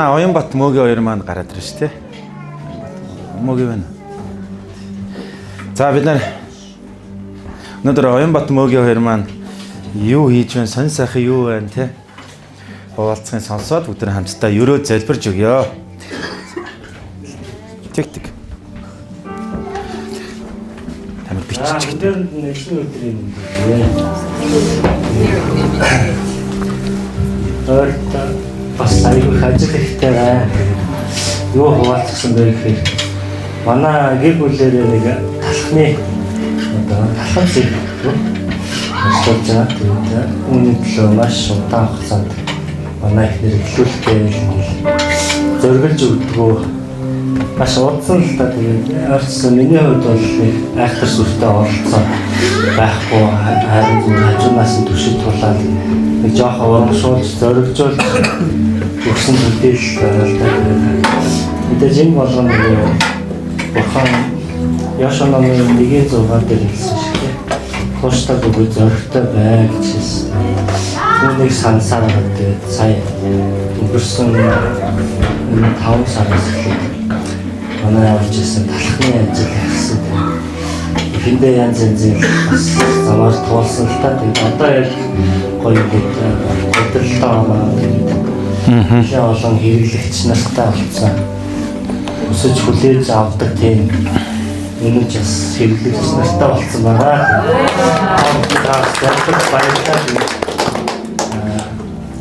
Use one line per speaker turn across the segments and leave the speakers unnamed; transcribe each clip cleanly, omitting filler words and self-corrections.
Оянбат мөгийн хоёр маань гараад ирж штэ. Мөгийн байна. За бид нар өнөөдөр Оянбат мөгийн хоёр маань юу хийж байна, сонь сайхан юу байна те. Хуваалцахын сонсоод бүгд хамтдаа ерөө залбирж өгье. Тэг. Тамир бичиж.
Өнөөдөр нэгэн өдөр юм. Бас аюул ажил ихтэй байна. Юу хуваалцсан бэ гэхээр манай гэр бүлэрээ нэг талхны талхан зэрэг ажиллаж байгаа. Тэгээд үүний төлөө маш удаан хугацаанд манай ихнэр эхлүүлэхдээ зориглож өгдөгөө маш удсан л та. Тэгээд арчсан миний хувьд бол нэг айхтар сүртэй оролцоо байхгүй харин хажуунаас нь түшиг тулаад нэг жоохон урамшуулж зоригжуулж өгсөн төдийл байна. Мэдээж энэ болгоно бурхан Яшаа номын 1:6 дээр хэлсэн шиг тууштай бүгд зоригтой бай гэж хэлсэн. Түүнийг сансаар гэдэг сая өнгөрсөн 5 сараас эхлээд манай явж ирсэн талхны ажил хийсэн. Эхэндээ янз янзын бас замаар туулсан л та. Тэгээд одоо яг гоё хөдөлтөө аваад их олон хэрэглэгч нартай болцсон. Өсөж хүлээж авдаг тийм үнэнч бас хэрэглэгч нартай болцсон байгаа.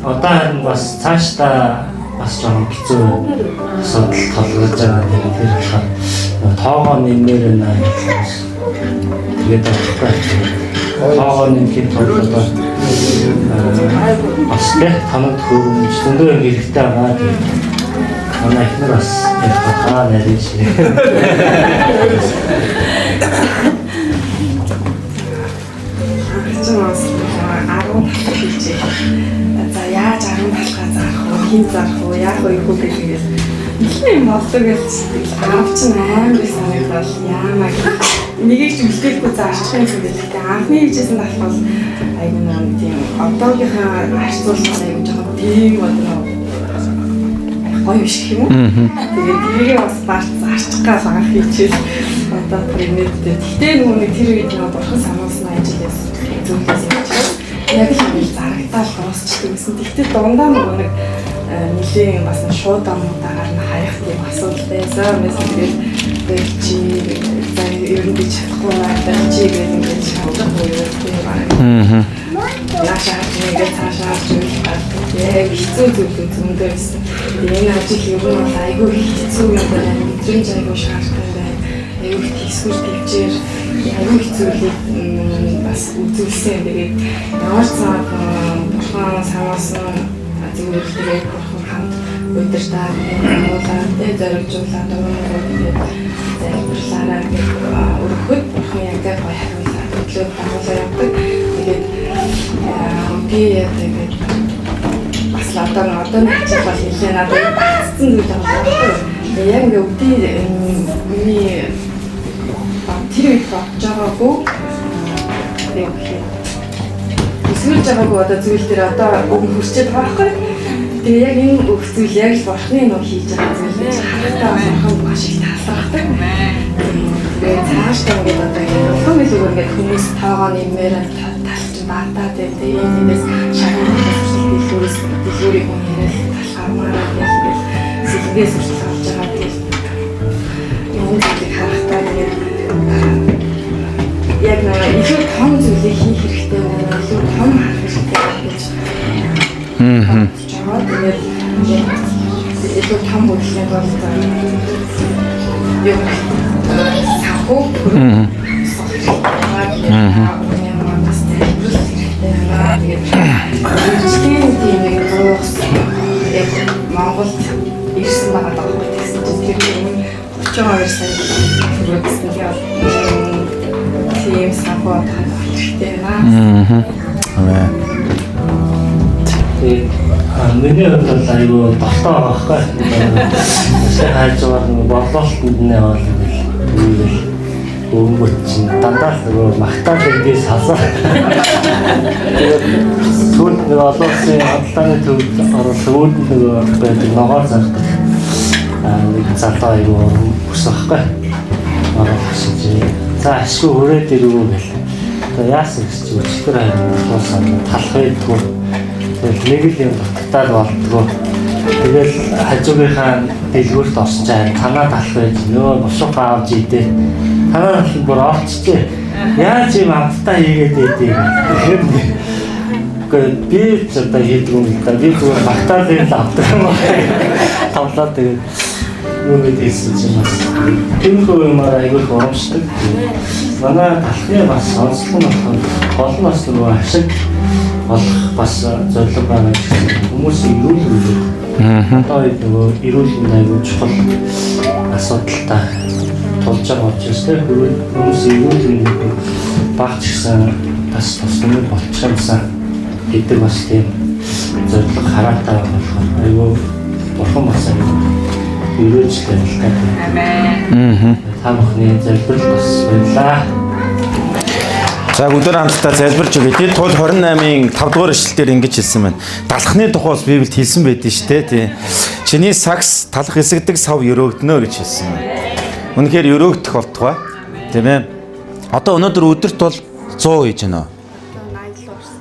Одоо харин бас цаашдаа бас жоохон хэцүү асуудал толгойж байгаа юм. Тэр болохоор тоогоо нэмээр байна гэж. Тэгээд тоогоо нэмхийн тулд бас танад хөрөмж зөндөө хэрэгтэй байгаа. Манай ихнэр бас хаа нарийн шиг.
Чамаас 10 хэлжээ. За яаж 10 талхаа заах вэ? Хин заах вэ? Яг юу гэхээс их юм болдог гэж аавч амар санагдал яамаа нэгийг ч үлдээхгүй заарчих юм гэдэг. Анхны хийжсэн болохоор айгүй нэг тийм одоогийнхаа харьцуулбал айгүй жоохон тийм бодно. Гоё биш юм уу? Тэгээд тэрийг бас заарчих гал анх хийчихэл одоо примертэй. Гэхдээ нөгөө нэг тэр үед нөгөө бурхан сануулсан ажил зүйлээс яг л юм зарагтаал дуусчихдаг гэсэн. Гэхдээ дундаа нөгөө нэг нэлийн бас шууд амуудаар нь хаях тийм асуудал байсан. Mesela тэгээд чи за ер нь би чадахгүй байгаа чи гэдэг ингээд шалгах уу юм. Яашаа тэгээд цаашаа зүйл яг хэцүү зүйл зөндөө байсан. Энэ ажил ер нь бол айгүй хэцүү юм байна. Мэдрэмж айгүй шаардлагатай байна. Айгүй тийсгүүр төвчээр айгүй хэцүүлийг бас үзүүлсэн. Тэгээд ямар цаад бурхан санаасан зүйлээ бурхан хамт өдөртөө уулаад зоригжуулаад тэгээд залбирлаараа өргөхөд бурхан яг гоё хариулаад өглөө дагуулаа явдаг. Тэгээд би тэгээд бас одоо нэг ажил бол хэлээ надад бацсан зүйл байна. Яг ингээ өвдөө миний тэр үед бодож байгаагүй тэгээд эсвэл жаагүй одоо зүйл дээр одоо өг хурцээд байгаа байхгүй. Тэгээ яг энэ өг зүйл яг л бурхны нөө хийж байгаа зүйл харахтаа бурхан маш их таалагддаг. Тэгээ цаашдаа ингээд одоо олон зүйлээр ингээд хүмүүс тоогоо нэмээр талч баатаа тэгээ энэс шагнал дэлгүүрийг хүн яриад талхаармаараа тэгээд сэлгээс үргэлж авч байгаа тэгээд энэ зүйлийг харахтаа тэгээд яг нэг илүү том зүйлийг хийх хэрэгтэй байна. Илүү том харах хэрэгтэй гэж. Тэгээд илүү том үйлчлэг бол яг сахуу. Яг Монголд ирсэн байгаа даа гэсэн чинь тэр юм 32 сая төгрөгсөн яг тийм сахуу хэрэгтэй байна. Миний хувьд бол айгүй дотоо байгаа байхгүй. Хайж байгаа нэг борлуулалтанд нэ бол
өнгөт чинь дандаа нөгөө магтаал ингээс хасаа. Тэгээд сүүл нөгөө олон улсын хадгалааны төвд оруулсан үүд нөгөө байдаг ногоон зардаг. Нэг залуу аюу өсөхгүй. Оролцсон чи. За ашгүй хүрээд ирүү гэл. Одоо яасан гэж чи өчтөр хайрлуулсан талхайдгүй. Тэгээд нэг л юм дутагдаад болдгоо. Тэгэл хажуугийнхаа дэлгүүрт орсон чинь танаа талхайж нөө босоохоо авч идээ. Танаа л бүр орчжээ. Яаж юм амттай хийгээд идээ. Тэгэхээр би ч одоо хийдэг юм л да. Би зүгээр багтаалын л авдаг юм байна. Тавлаад тэгээд нүгэд хэлсэн чинь бас тэмхүү юмараа айгүй урамшдаг. Манай талхны бас онцлог нь гол нь бас нөгөө ашиг болох бас зорилго байгаа гэх хүмүүс ирүүл үлдээ. Одоо нөгөө ирүүл нь айгүй чухал асуудалтай тулж байгаа учраас хүмүүс ирүүл нь багч гэсэн бас тусламж болчих юмсан гэдэг бас тийм зорилго хараатай болохоор айгүй бурхан бас ирүүлжтэй л та.
Амен.
Та бүхний залбирал бас баярлаа.
За өдөр хамтдаа залбирч өгье. Тэд тул 28-ын 5 дугаар ишлэлээр ингэж хэлсэн байна. Далхны тухайс Библиэд хэлсэн байдэн шүү дээ тий. Чиний сагс талах эсэгдэг сав өрөөгднө гэж хэлсэн байна. Үнэхээр өрөөгдөх болтугай. Тийм ээ. Одоо өнөөдөр өдөрт бол 100 хийж байна.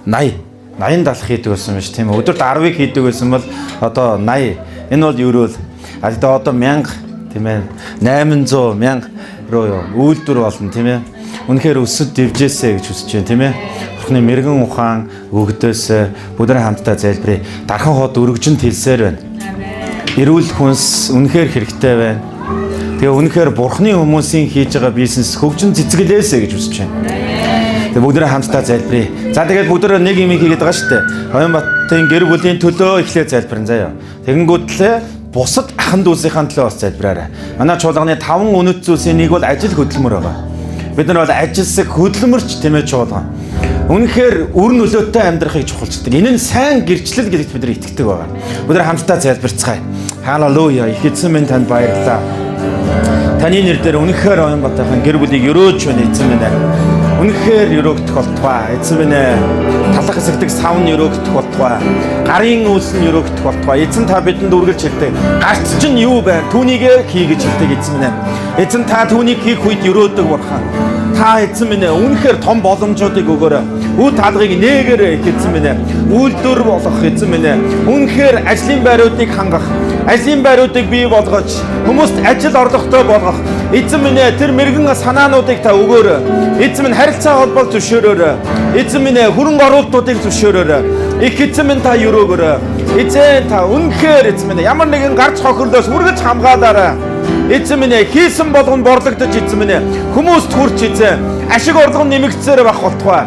80 далах хийдэг байсан биш тийм ээ. Өдөрт 10-ыг хийдэг байсан бол одоо 80. Энэ бол өрөөл. Одоо 1000 тийм ээ 800 1000 руу үйлдвэр болно тийм ээ. Үнэхээр өсөд дэвжээсэ гэж хүсэж байна тийм ээ. Бурхны мэрэгэн ухаан өгдөөс бүгдээ хамтдаа залбирая. Дархан хот өргөжөнд хэлсээр байна. Эрүүл хүнс үнэхээр хэрэгтэй байна. Тэгээ үнэхээр Бурхны хүмүүсийн хийж байгаа бизнес хөгжин цэцгэлээсэ гэж хүсэж байна. Тэгээ бүгдээ хамтдаа залбирая. За тэгээд бүгдээ нэг юм хийгээд байгаа шүү дээ. Оянбатын гэр бүлийн төлөө эхлээ залбирэн заяа. Тэгэнгүүтлээ бусад ахын дүүсийнхаа төлөө бас залбираарай. Манай чуулганы 5 үнэт зүйлсийн нэг бол ажил хөдөлмөр байгаа. Бид нар бол ажилсаг хөдөлмөрч тийм ээ чуулган. Үнэхээр үр нөлөөтэй амьдрахыг чухалчдаг. Энэ нь сайн гэрчлэл гэдэгт бид нар итгэдэг байгаа. Бид нар хамтдаа залбирцгаая. Халелуя. Их эзэн минь танд баярлалаа. Таны нэрээр үнэхээр Оянбатынхаа гэр бүлийг өрөөж байна эзэн минь. Үнэхээр өрөөгдөх болтугай. Эзэн минь талах эсэгдэг сав нь өрөөгдөх болтугай. Гарын үйлс нь өрөөгдөх болтугай. Эзэн та бидэнд үргэлж хэлдэг. Гарц чинь юу байна? Түүнийг хий гэж хэлдэг эзэн минь. Эзэн та түүнийг хийх үед өрөөдөг бурхан. Та эзэн минь үнэхээр том боломжуудыг өгөөрэй. Үр таалгыг нээгээрэй эзэн минь. Үйлдвэр болох эзэн минь. Үнэхээр ажлын байруудыг хангах. Ажлын байруудыг бий болгож хүмүүст ажил орлоготой болгох. Эзэн минь тэр мэрэгэн санаануудыг та өгөөрэй. Эзэн минь харилцаа холбоог зөвшөөрөөрэй. Эзэн минь хөрөнгө оруулалтуудыг зөвшөөрөөрэй. Их эзэн минь та өрөөгөөрэй. Эзэн та үнэхээр эзэн минь ямар нэгэн гарч хохирлоос үргэлж хамгаалаарай. Эзэн минь хийсэн болгон борлогдож эзэн минь хүмүүст хүрч эзэн ашиг орлого нэмэгдсээр байх болтугай.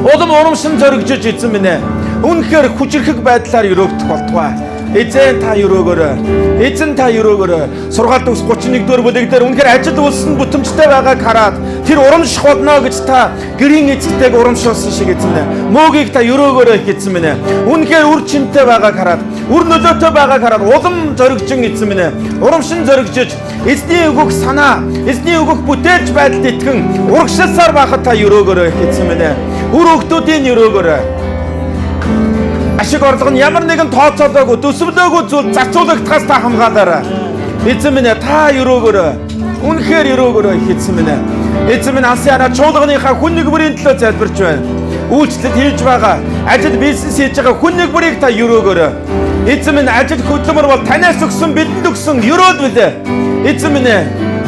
Улам урамшин зоригжиж эзэн минь үнэхээр хүчрхэг байдлаар өрөөгдөх болтугай. Эзэн та өрөөгөөрэй. Эзэн та өрөөгөөрэй. Сургаалт төгс 31 дугаар бүлэг дээр үнэхээр ажил үйлс нь бүтэмжтэй байгааг хараад тэр урамших болно гэж та гэрийн эцэгтэйг урамшуулсан шиг эзэн минь. Мөөгийг та өрөөгөөрэй эзэн минь. Үнэхээр үр чимтэй байгааг хараад үр нөлөөтэй байгааг хараад улам зоригжин эзэн минь. Урамшин зоригжиж эзний өгөх санаа, эзний өгөх бүтээлч байдалд итгэн урагшилсаар байхад та өрөөгөөрэй эзэн минь. Үр өгтүүдийн өрөөгөөрэй. Ашиг орлого нь ямар нэгэн тооцоолоогүй, төсөвлөөгүй зүйл зарцуулагдахаас та хамгаалаарай. Эзэн минь та өрөөгөөрэй. Үнэхээр өрөөгөөрэй эзэн минь. Эзэн минь алсын хараа чуулганыхаа хүн нэг бүрийн төлөө залбирч байна. Үйлчлэл хийж байгаа, ажил бизнес хийж байгаа хүн нэг бүрийг та өрөөгөөрэй. Эзэн минь ажил хөдөлмөр бол танаас өгсөн бидэнд өгсөн өрөөд билээ. Эзэн минь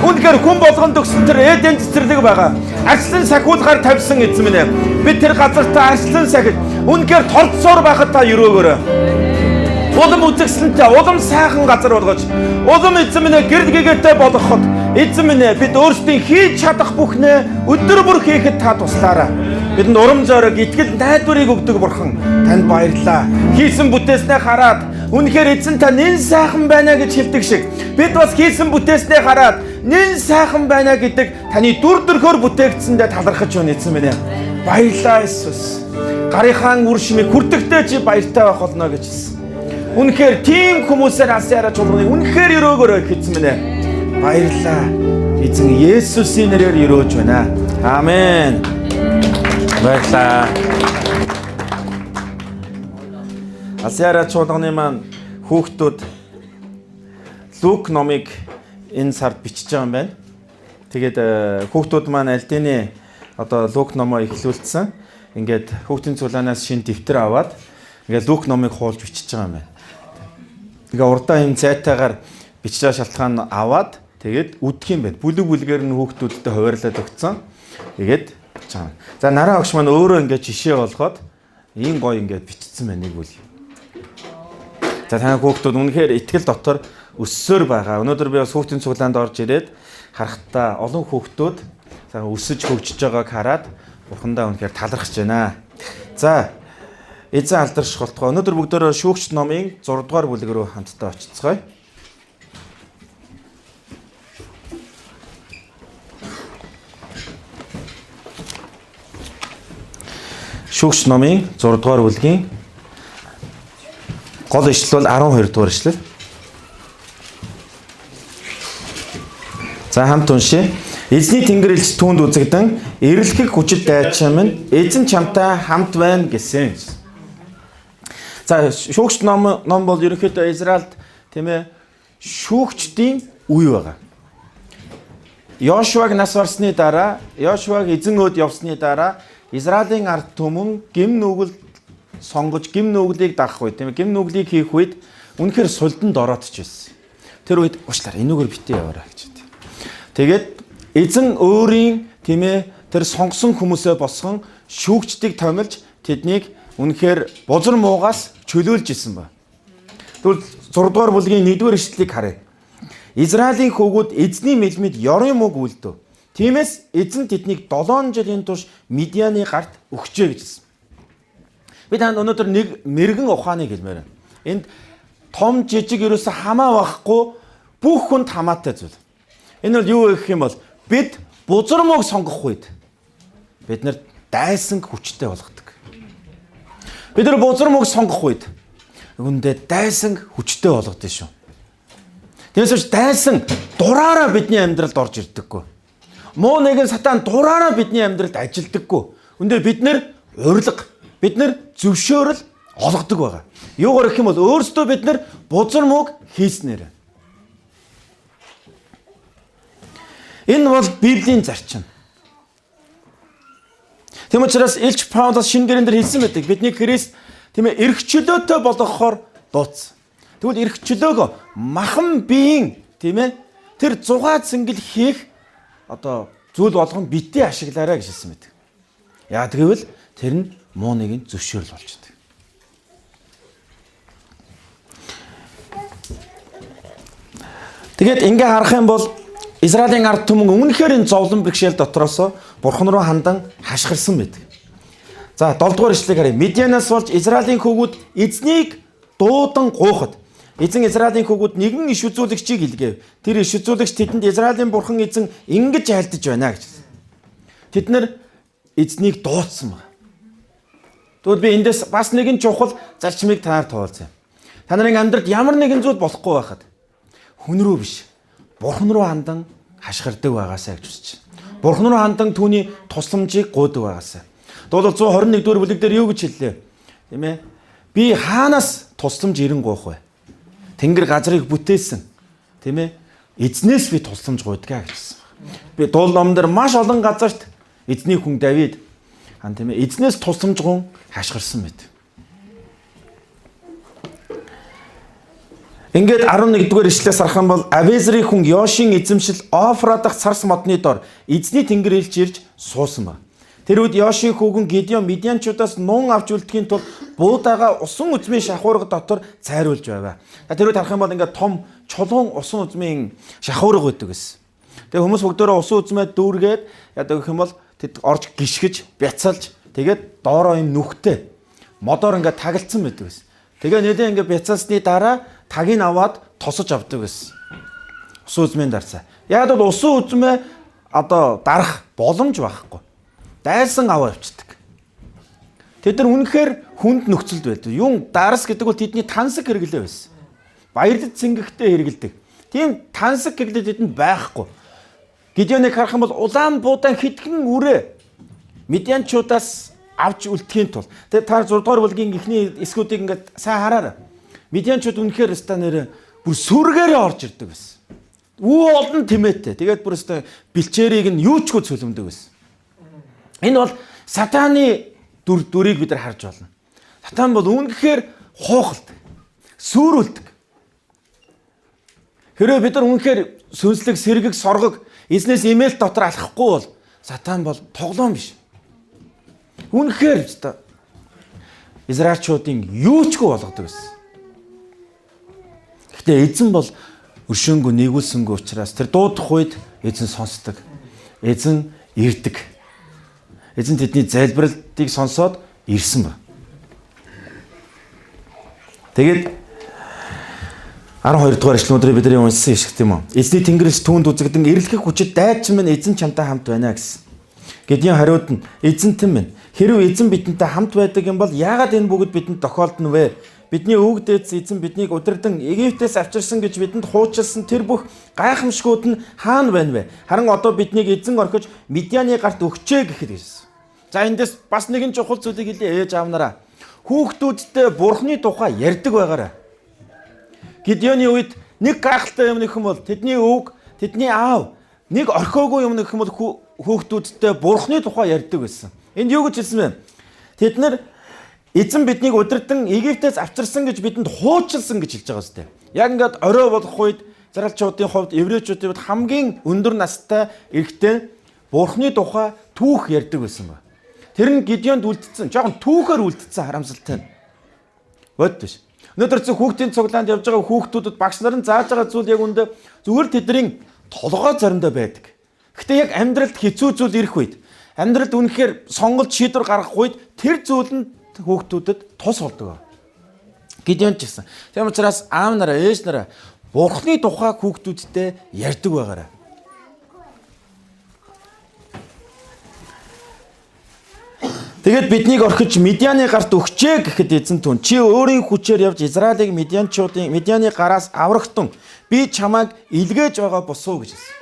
үнэхээр хүн болгонд өгсөн тэр эден цэцэрлэг байгаа. Арслан сахиулгаар тавьсан эзэн минь. Бид тэр газартаа арслан сахиж үнэхээр торцоор байхад та өрөөгөөрэй. Улам үзэгсэлэнтэй, улам сайхан газар болгож, улам эзэн минь гэрэл гэгээтэй болгоход эзэн минь бид өөрсдийн хийж чадах бүхнээ өдөр бүр хийхэд та туслаарай. Бидэнд урам зориг, итгэл, найдварыг өгдөг бурхан танд баярлалаа. Хийсэн бүтээснээ хараад үнэхээр эзэн та нэн сайхан байна гэж хэлдэг шиг бид бас хийсэн бүтээснээ хараад нэн сайхан байна гэдэг таны дүр төрхөөр бүтээгдсэндээ талархаж байна эзэн минь. Баярлалаа Иесус. Гарынхаа үр шимийг хүртэгтэй чи баяртай байх болно гэж хэлсэн. Үнэхээр тийм хүмүүсээр алсын хараа чуулганыг үнэхээр өрөөгөөрэй эзэн минь. Баярлалаа. эзэн Есүсийн нэрээр өрөөж байна. Амен. Баярлалаа. Асяра чуулганы маань хүүхдүүд Лук номыг энэ сард бичиж байгаа юм байна. Тэгээд хүүхдүүд маань альдины одоо Лук номоо эхлүүлсэн. Ингээд хүүхдийн цуглаанаас шинэ дэвтэр аваад ингээд Лук номыг хуулж бичиж байгаа юм байна. Тэгээ урдаа юм зайтайгаар бичиж байгаа шалтгаан аваад тэгээд үдх юм байна. Бүлэг бүлгээр нь хүүхдүүдтэй хуваарлаад өгсөн. Тэгээд бичиж байгаа. За нараа огш маань өөрөө ингээд жишээ болгоод ийм гоё ингээд бичсэн байна нэг бүл. За таны хүүхдүүд үнэхээр итгэл дотор өссөөр байгаа. Өнөөдөр би бас хүүхдийн цуглаанд орж ирээд харахтаа олон хүүхдүүд өсөж хөгжиж байгааг хараад Бурхандаа үнэхээр талархаж байна. За эзэн алдарш болтгоо. Өнөөдөр бүгдөө шүүгч номын 6 дугаар бүлэг рүү хамтдаа очицгоё. Шүүгч номын 6 дугаар бүлгийн гол ишлэл бол 12 дугаар ишлэл. За хамт уншъя. Эзний тэнгэр элч түүнд үзэгдэн эрэлхэг хүчит дайчин минь эзэн чамтай хамт байна гэсэн. За шүүгч ном бол ерөнхийдөө Израильд тийм ээ шүүгчдийн үе байгаа. Йошуаг нас барсны дараа, Йошуаг эзэн өөд явсны дараа Израилийн ард түмэн гим нүгэл сонгож гим нүглийг дагах үед тийм ээ гим нүглийг хийх үед үнэхээр сулданд ороодч байсан. Тэр үед уучлаарай энүүгээр битээ яваарай гэж. Тэгээд эзэн өөрийн тийм ээ тэр сонгосон хүмүүсээ босгон шүүгчдийг томилж тэднийг үнэхээр бузар муугаас чөлөөлж исэн ба. Тэгвэл 6 дугаар бүлгийн 1-р ишлэлийг харъя. Израилийн хүүгүүд эзний мэлмид ёрын мөг үлдв. Тиймээс эзэн тэднийг 7 жилийн турш Медианы гарт өгчээ гэж хэлсэн. Би танд өнөөдөр нэг мэрэгэн ухааныг хэлмээр байна. Энд том жижиг ерөөсө хамаа байхгүй бүх хүнд хамаатай зүйл. Энэ бол юу гэх юм бол бид бузар мөг сонгох үед бид нар дайсан хүчтэй болгодог. Бид нар бузар мөг сонгох үед үүндээ дайсан хүчтэй болгодог шүү. Тэгээс дайсан дураараа бидний амьдралд орж ирдэггүй. Муу нэгэн сатан дураараа бидний амьдралд ажилдаггүй. Үндэ бид нар урилга, бид нар зөвшөөрөл олгодог байгаа. Юугаар гэх юм бол өөрсдөө бид нар бузар мөг хийснээр. Энэ бол Библийн зарчим. Тийм учраас Илч Паулус шинэ гэрэн дээр хэлсэн байдаг. Бидний Христ тийм ээ эрх чөлөөтэй болгохоор дууцсан. Тэгвэл эрх чөлөөгөө махан биеийн тийм ээ тэр зугаа цэнгэл хийх одоо зүйл болгон битээ ашиглаарай гэж хэлсэн байдаг. Яа тэгвэл тэр нь муу нэгэн зөвшөөрөл болж байдаг. Тэгээд ингээ харах юм бол Израилийн ард түмэн өмнөхөр энэ зовлон бэрхшээл дотроос Бурхан руу хандан хашгирсан байдаг. За 7 дугаар ишлэгийг харъя. Медианаас болж Израилийн хүүгүүд эзнийг дуудан гуйхад эзэн Израилийн хүүгүүд нэгэн иш үзүүлэгчийг илгээв. Тэр иш үзүүлэгч тэдэнд Израилийн Бурхан эзэн ингэж айлдаж байна гэж. Тэд нар эзнийг дуудсан байна. Тэгвэл би эндээс бас нэгэн чухал зарчмыг танаар туулсан. Та нарын амьдралд ямар нэгэн зүйл болохгүй байхад хүн рүү биш Бурхан руу хандан хашгирдаг байгаасаа гэж үзэж байна. Бурхан руу хандан түүний тусламжийг гуйдаг байгаасаа. Дуулал 121 дугаар бүлэг дээр юу гэж хэллээ? Тийм ээ. Би хаанаас тусламж ирэн гуйх вэ? Тэнгэр газрыг бүтээсэн. Тийм ээ. Эзнээс би тусламж гуйдгаа гэсэн. Би дуул номон дээр маш олон газарт эзний хүн Давид тийм ээ эзнээс тусламж гун хашгирсан мэт. Ингээд 11-р ишлээс харах юм бол Авезрийн хүн Йошийн эзэмшил Офра дахь царс модны дор эзний тэнгэр элч ирж суусан ба. Тэр үед Йошийн хүүгэн Гидеон Медианчуудаас нун авч үлдэхийн тулд буудаага усан үзмийн шахуурга дотор цайруулж байв. Тэр үед харах юм бол ингээд том чулуун усан үзмийн шахуурга байдаг гэсэн. Тэгээ хүмүүс бүгдөө усан үзмээ дүүргээд яадаг гэх юм бол тэд орж гიშгэж, бяцалж тэгээд доороо юм нүхтэй модоор ингээд тагилцсан байдаг гэсэн. Тэгээ нэлээ ингээд бяцалсны дараа тагийг аваад тосож авдаг гэсэн. Усан үзмийн дарсаа. Яг бол усан үзмээ одоо дарах боломж байхгүй. Дайсан аваа явцдаг. Тэд нар үнэхээр хүнд нөхцөлд байдаг. Юун дарс гэдэг бол тэдний тансаг хэрэглээ байсан. Баярлал цэнгэгтэй хэрэгэлдэг. Тийм тансаг хэрэглээ тэдэнд байхгүй. Гидеоныг харах юм бол улаан буудаан хитгэн үрээ Медианчуудаас авч үлдэхийн тулд. Тэгээ та 6 дугаар бүлгийн эхний эсгүүдийг ингээд сайн хараарай. Медианчууд үнэхээр өстой нэр бүр сүргээрээ орж ирдэг байсан. Үү олон тэмээтэй. Тэгээд бүр өстой бэлчээрийг нь юучгүй цөлмдөг байсан. Энэ бол сатааны дүрийг бид нар харж байна. Сатан бол үнэхээр хуухалдаг. Сүрүүлдэг. Хэрвээ бид нар үнэхээр сүнслэг, сэргэг, соргог эзнээс имэйл дотор алхахгүй бол сатан бол тоглоом биш. Үнэхээр өстой Израильчуудын юучгүй болгодог байсан. Гэхдээ эзэн бол өршөөнгөө нэгүүлсэнгүй учраас тэр дуудах үед эзэн сонсдог. Эзэн ирдэг. Эзэн тэдний залбиралтыг сонсоод ирсэн ба. Тэгээд 12 дугаар эшлэл өдрөө бидний уншсан ишг тийм үү. Эзний тэнгэрээс түүнд үзэгдэн эрлэх хүчит дайчин минь эзэн чамтай хамт байна гэсэн. Гидеон хариуд нь эзэнтэн минь хэрв эзэн бидэнтэй хамт байдаг юм бол яагаад энэ бүгд бидэнд тохиолдно вэ? Бидний өвөг дээдс эзэн биднийг удирдан Египтээс авчирсан гэж бидэнд хуучилсан тэр бүх гайхамшгууд нь хаана байна вэ? Харин одоо биднийг эзэн орхиж Медианы гарт өгчээ гэхэд гэсэн. За эндээс бас нэгэн чухал зүйлийг хэлээ ээж аавнараа. Хүүхдүүдтэй Бурхны тухай ярьдаг байгаарай. Гидеоны үед нэг гайхалтай юм нөх юм бол тэдний өвөг, тэдний аав нэг орхиогүй юм нөх юм бол хүүхдүүдтэй Бурхны тухай ярьдаг байсан. Энд юу гэж хэлсэн бэ? Тэд нар эзэн биднийг удирдан Египтээс авчирсан гэж бидэнд хуучилсан гэж хэлж байгаа сте. Яг ингээд орой болох үед Израильчуудын хувьд, еврейчүүдийн хувьд хамгийн өндөр настай эрэгтэй Бурхны тухай түүх ярьдаг байсан ба. Тэр нь Гидеонд үлдсэн, жоохон түүхээр үлдсэн харамсалтай. Бод биш. Өнөөдөр зөв хүүхдийн цуглаанд явж байгаа хүүхдүүдэд багш нар нь зааж байгаа зүйл яг үндэ зүгээр тэдний толгой заримдаа байдаг. Гэхдээ яг амьдралд хэцүү зүйл ирэх үед, амьдралд үнэхээр сонголт шийдвэр гаргах үед тэр зүйл нь хүүхдүүдэд тус болдог. Гидеон ч гэсэн. Тийм учраас аав нараа, ээж нараа Бурхны тухай хүүхдүүдтэй ярьдаг байгаарай. Тэгээд биднийг орхиж Медианы гарт өгчээ гэхэд эзэн түн чи өөрийн хүчээр явж Израилийг Медианы гараас аврагтун би чамайг илгээж байгаа босуу гэж хэлсэн.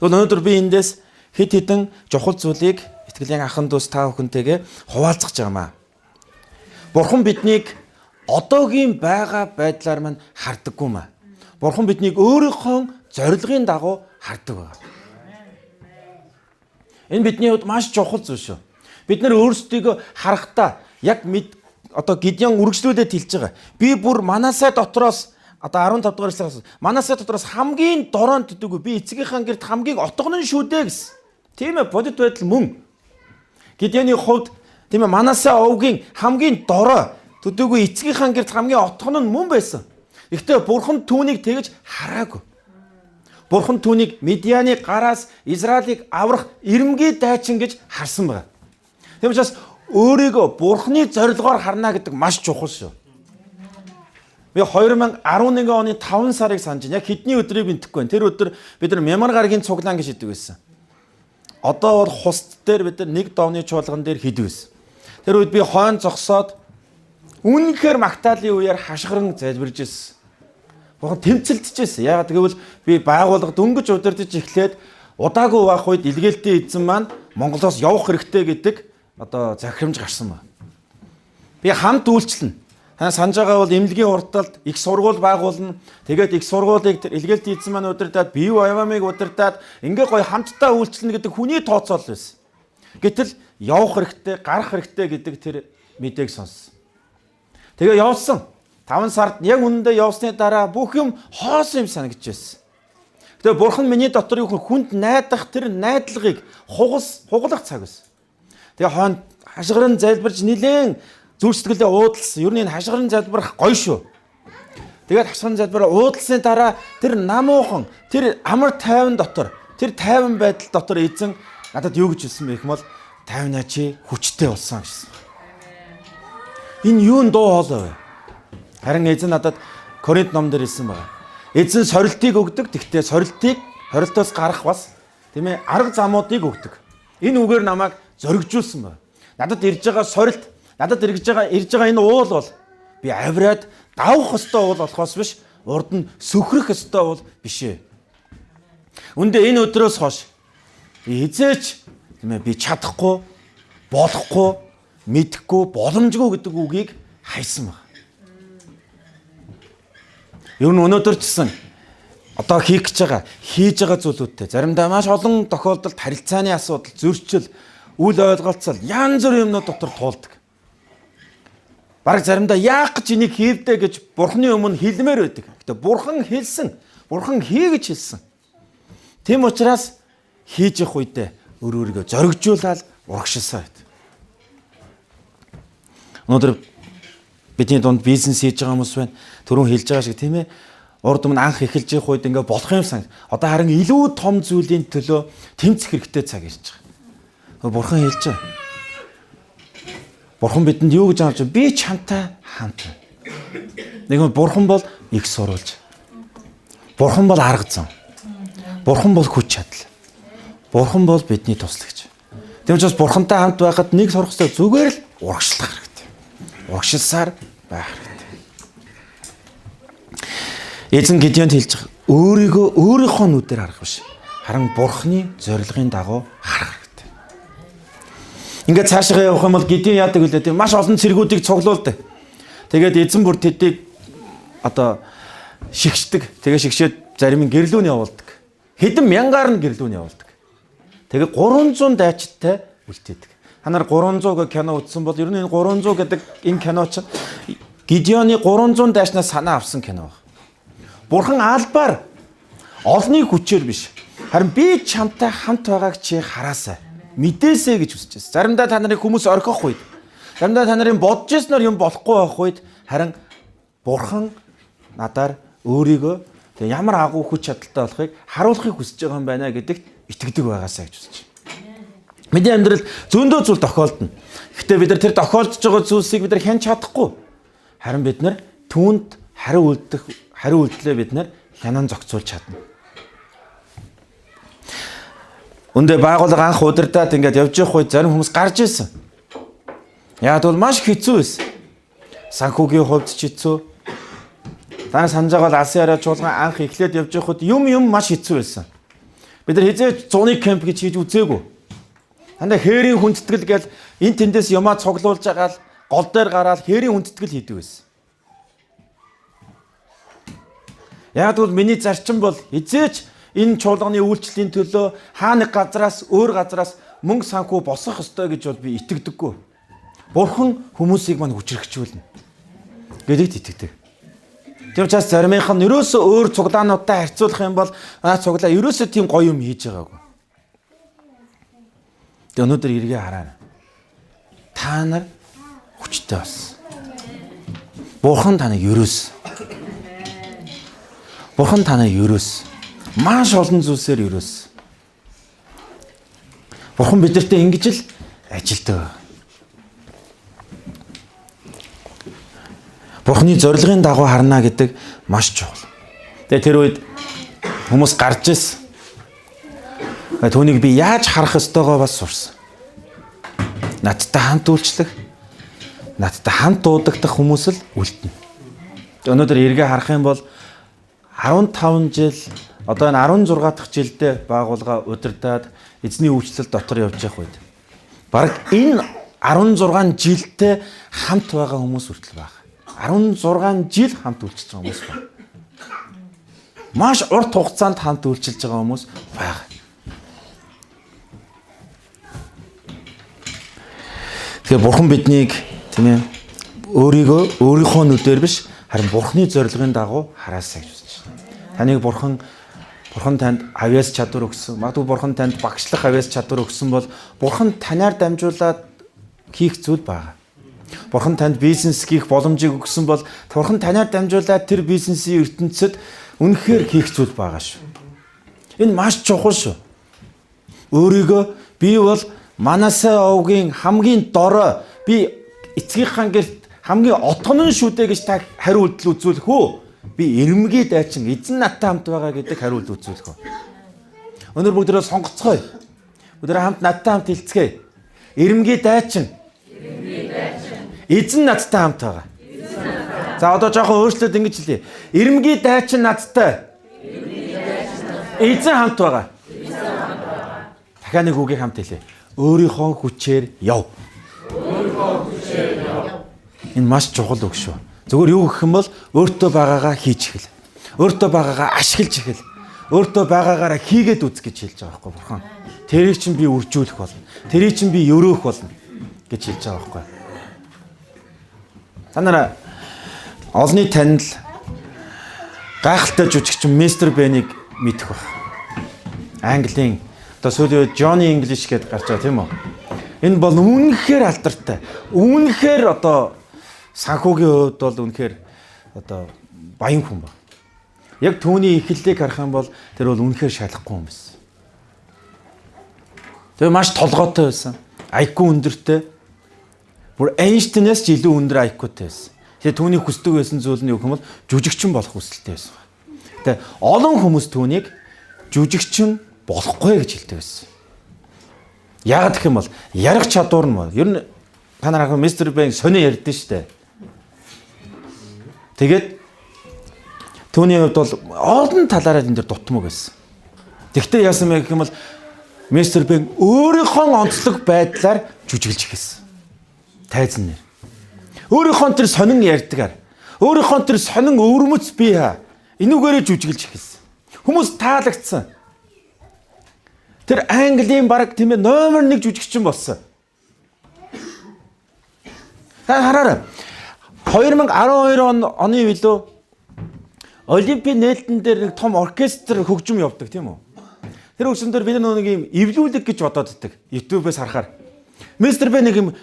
Тэгвэл өнөөдөр би эндээс хэд хэдэн чухал зүйлийг итгэлийн ахын дүүс та бүхэнтэйгээ хуваалцах гэж байгаамаа. Бурхан биднийг одоогийн байгаа байдлаар мань харддаггүй маа. Бурхан биднийг өөрийнхөө зорилгын дагуу хардаг байна. Энэ бидний хувьд маш чухал зүйл шүү. Бид нар өөрсдийгөө харахтаа яг одоо Гидеон үргэлжлүүлээд хэлж байгаа. Би бүр Манасай дотроос одоо 15 дугаар эшлээс Манасай дотроос хамгийн дороонд төдөггүй. Би эцгийнхаа гэрт хамгийн отгонон шүү дээ гэсэн. Тийм ээ, бодит байдал мөн. Гидеоны хувьд тийм ээ Манасай овгийн хамгийн дорой төдөггүй эцгийнхаа гэрт хамгийн отгонон мөн байсан. Гэхдээ Бурхан түүнийг тэгж хараагүй. Бурхан түүнийг Медианы гараас Израилийг аврах ирмгийн дайчин гэж харсан байна. Тийм учраас өөрийгөө Бурханы зорилгоор харна гэдэг маш чухал шүү. Би 2011 оны 5 сарыг санаж байна. Яг хэдний өдрийг мэдхгүй байна. Тэр өдөр бид нар Мямар гарагийн цуглаан гэж хэлдэг байсан. Одоо бол хус дээр бид нар нэг довны чуулган дээр хийдэг байсан. Тэр үед би хойно зогсоод үнэхээр магтаалын үеэр хашгиран залбирж ирсэн. Бурхан тэмцэлдэж байсан. Яагаад гэвэл би байгууллагад дөнгөж удирдах эхлээд удаагүй байх үед илгээлтийн эзэн маань Монголоос явах хэрэгтэй гэдэг одоо захирамж гарсан ба. Би хамт үйлчлэнэ. Та санаж байгаа бол эмнэлгийн урталд их сургууль байгуулна. Тэгээд их сургуулийг илгээлтийн эзэн маань удирдаад, бие аваамыг удирдаад ингээ гоё хамтдаа үйлчлэнэ гэдэг хүний тооцоол байсан. Гэтэл явах хэрэгтэй, гарах хэрэгтэй гэдэг тэр мэдээг сонссон. Тэгээ явсан. 5 сард яг үнэндээ явсны дараа бүх юм хоосон юм санагдаж байсан. Тэгээ Бурхан миний дотор хүнд найдах тэр найдлагыг хугалах цаг байсан. Тэгээ хойно хашгиран залбирч нилээн зүрх сэтгэлээ уудалсан. Ер нь энэ хашгиран залбирах гоё шүү. Тэгээд хашгиран залбираа уудалсны дараа тэр намуухан, тэр амар тайван дотор, тэр тайван байдал дотор эзэн надад юу гэж хэлсэн бэ гэх юм бол тайвнаа чи хүчтэй болсон гэсэн. Энэ юун дуу хоолой вэ? Харин эзэн надад Коринт номдэр хэлсэн байна. Эзэн сорилтыг өгдөг. Тэгтээ сорилтоос гарах бас тийм ээ арга замуудыг өгдөг. Энэ үгээр намайг зоригжуулсан байна. Надад ирж байгаа сорилт, надад ирж байгаа энэ уул бол би авираад давах ёстой уул болохоос биш, урд нь сөхрөх ёстой уул биш ээ. Үндэ энэ өдрөөс хойш хизээч тийм ээ би чадахгүй, болохгүй, мэдэхгүй, боломжгүй гэдэг үгийг хайсан баг. Ер нь өнөөдөр ч гэсэн одоо хийж байгаа зүйлүүдтэй заримдаа маш олон тохиолдолд харилцааны асуудал, зөрчил, үл ойлголцол янз бүрийн юмнууд дотор туулдаг. Бараг заримдаа яах гэж энийг хийвдэ гэж Бурхны өмнө хэлмээр байдаг. Гэтэ Бурхан хэлсэн, Бурхан хий гэж хэлсэн. Тэм учраас хийж явах үедээ өөрийгөө зоригжуулаад урагшилсан байт. Өнөөдөр бидний дунд бизнес хийж байгаа хүмүүс байна. Түрүүн хэлж байгаа шиг тийм ээ. Урд өмнө анх эхэлж явах үед ингээ болох юм сан. Одоо харин илүү том зүйлийн төлөө тэмцэх хэрэгтэй цаг ирж байгаа. Бурхан хэлж байгаа. Бурхан бидэнд юу гэж амж би чамтай хамт байна. Нэгэн Бурхан бол их сурвалж. Бурхан бол арга зам. Бурхан бол хүч чадал. Бурхан бол бидний туслагч. Тэгм учраас Бурхантай хамт байхад нэг сурахстай зүгээр л урагшлах хэрэгтэй. Урагшилсаар байх хэрэгтэй. Эзэн Гидеонд хэлж байгаа өөрийгөө өөрийнхөө нүдээр харах биш. Харин Бурханы зорилгын дагуу харах хэрэгтэй. Ингээд цаашаа явах юм бол Гидеон яадаг үлээ тийм маш олон цэргүүдийг цуглуулдаг. Тэгээд эзэн бүр тэдийг одоо шигшдэг. Тэгээ шигшээд зарим нь гэрлүүн явуулдаг. Хэдэн мянгаар нь гэрлүүн явуулдаг. Тэгээ 300 дайчтай үлдээдэг. Та нар 300 гэх кино үзсэн бол ер нь энэ 300 гэдэг энэ кино чинь Гидеоны 300 дайчнаас санаа авсан кино байна. Бурхан албаар олны хүчээр биш. Харин би чамтай хамт байгааг чи хараасай. Мэдээсэй гэж хүсэж байна. Заримдаа та нарыг хүмүүс орхих үед, заримдаа та нарын бодож ирснээр юм болохгүй байх үед харин Бурхан надаар өөрийгөө тэг ямар агуу хүч чадалтай болохыг харуулахыг хүсэж байгаа юм байна гэдэгт итгэдэг байгаасаа гэж хүсэж байна. Бидний амьдрал зөндөө зүйл тохиолдно. Гэхдээ бид нар тэр тохиолдож байгаа зүйлсийг бид нар хянч чадахгүй. Харин бид нар түүнд хариу үйлдэлээ бид нар хянан зохицуулж чадна. Өндөө байгууллага анх удирдаад ингээд явж явах үед зарим хүмүүс гарч ирсэн. Яг бол маш хэцүү байсан. Санхүүгийн хувьд ч хэцүү. Та санаж байгаа бол алсын хараа чуулган анх эхлээд явж явах үед юм маш хэцүү байсан. Бид нар хизээч 100-ны кемп гэж хийж үзээгүй. Дандаа хээрийн хүндэтгэл гэж энэ тэндээс юмаа цуглуулж байгаа л гол дээр гараад хээрийн хүндэтгэл хийдэг байсан. Яг бол миний зарчим бол хизээч энэ чуулганы үйлчлэлийн төлөө хаа нэг газраас өөр газраас мөнгө санхүү босох ёстой гэж бол би итгэдэггүй. Бурхан хүмүүсийг мань хүчрхжүүлнэ гэдэгт итгэдэг. Тийм учраас заримынх нь ерөөсөө өөр цуглаануудтай харьцуулах юм бол цуглаа ерөөсөө тийм гоё юм хийж байгаагүй. Тэгээ өнөөдөр эргээ хараа. Та нар хүчтэй бас. Бурхан таныг ерөөс. Бурхан таныг ерөөс. Маш олон зүйлсээр ерөөс. Бурхан бидэртээ ингэж л ажилтдаг. Бурханы зорилгын дагуу харна гэдэг маш чухал. Тэгээ тэр үед хүмүүс гарч ирсэн. Түүнийг би яаж харах ёстойгоо бас сурсан. Надтай хамт үйлчлэх, надтай хамт дуудагдах хүмүүс л үлдэнэ. Өнөөдөр эргээ харах юм бол 15 жил, одоо энэ 16 дахь жилдээ байгууллага удирдаад эзний үйлчлэл дотор явж явах үед бараг энэ 16 жилдээ хамт байгаа хүмүүс хүртэл байна. 16 жил хамт үйлчилж байгаа хүмүүс байна. Маш урт хугацаанд хамт үйлчилж байгаа хүмүүс байна. Тэгэхээр Бурхан биднийг тийм ээ өөрийнхөө нүдээр биш харин Бурханы зорилгын дагуу хараасаа гэж үзэж байна. Таныг Бурхан танд авьяас чадвар өгсөн. Магадгүй Бурхан танд багшлах авьяас чадвар өгсөн бол Бурхан танаар дамжуулаад хийх зүйл байгаа. Бурхан танд бизнес хийх боломжийг өгсөн бол Бурхан танаар дамжуулаад тэр бизнесийн ертөнцид үнэхээр хийх зүйл байгаа шүү. Энэ маш чухал шүү. Өөрийгөө би бол Манасай овгийн хамгийн дорой би эцгийнхаа гэрт хамгийн отгонон шүү дээ гэж та хариу үйлдэл үзүүлэх үү? Би эрмэгийн дайчин эзэн надтай хамт байгаа гэдэг хариу үйлдэл үзүүлэх үү? Өнөөдөр бүгдөө сонгоцгоё. Бүгдөө хамт надтай хамт хэлцгээе. Эрмэгийн дайчин. Эзэн надтай хамт байгаа. За одоо жоохон өөрчлөлт ингэж хэлье. Эрмэгийн дайчин надтай. Эзэн хамт байгаа. Дахиад нэг үгийг хамт хэлье. Өөрийнхөө хүчээр яв. Энэ маш чухал үг шүү. Зөвхөн юу гэх юм бол өөртөө байгаагаа хийж эхэл. Өөртөө байгаагаа ашиглаж эхэл. Өөртөө байгаагаараа хийгээд үз гэж хэлж байгаа байхгүй Бурхан. Тэрийг чинь би үржүүлэх болно. Тэрийг чинь би өрөөх болно гэж хэлж байгаа байхгүй. Та нараа олонний танил гайхалтай жүжигчин Мистер Бенийг мэдэх баг. Английн одоо сүүлийн үед Johnny English гэдээ гарч байгаа тийм үү? Энэ бол үнэхээр алдартай. Үнэхээр одоо санхүүгийн хувьд бол үнэхээр одоо баян хүн ба. Яг түүний эхлэлийг харах юм бол тэр бол үнэхээр шалахгүй хүн байсан. Тэр маш толгойтой байсан. IQ өндөртэй. Бүр Эйнштейнээс ч илүү өндөр IQ-тэй байсан. Тэгээ түүний хүсдэг байсан зүйл нь юу гэвэл жүжигчин болох хүсэлтэй байсан. Тэгээ олон хүмүүс түүнийг жүжигчин болохгүй гэж хэлдэг байсан. Яагаад гэх юм бол ярих чадвар нь ер нь та нараа Мистер Бен сонио ярьдэн штэ. Тэгээд түүний хувьд бол олон талаараа энэ дэр дутмаг байсан. Тэгтээ яасан бэ гэх юм бол Мистер Бен өөрийнхөө онцлог байдлаар жүжиглэж эхэлсэн. Тайзан нэр. Өөрийнхөө тэр сонин ярьдгаар, өөрийнхөө тэр сонин өвөрмөц бие энүүгээрээ жүжиглэж эхэлсэн. Хүмүүс таалагдсан. Тэр Английн баг тийм ээ номер 1 жүжигчин болсон. Та хараарай. 2012 оны билүү Олимпийн нээлтэн дээр нэг том оркестр хөгжим явуулдаг тийм үү? Тэр хөгжим дээр бид нэг юм эвлүүлэг гэж бодооддаг. YouTube-ээс харахаар. Мистер Бен нэг юм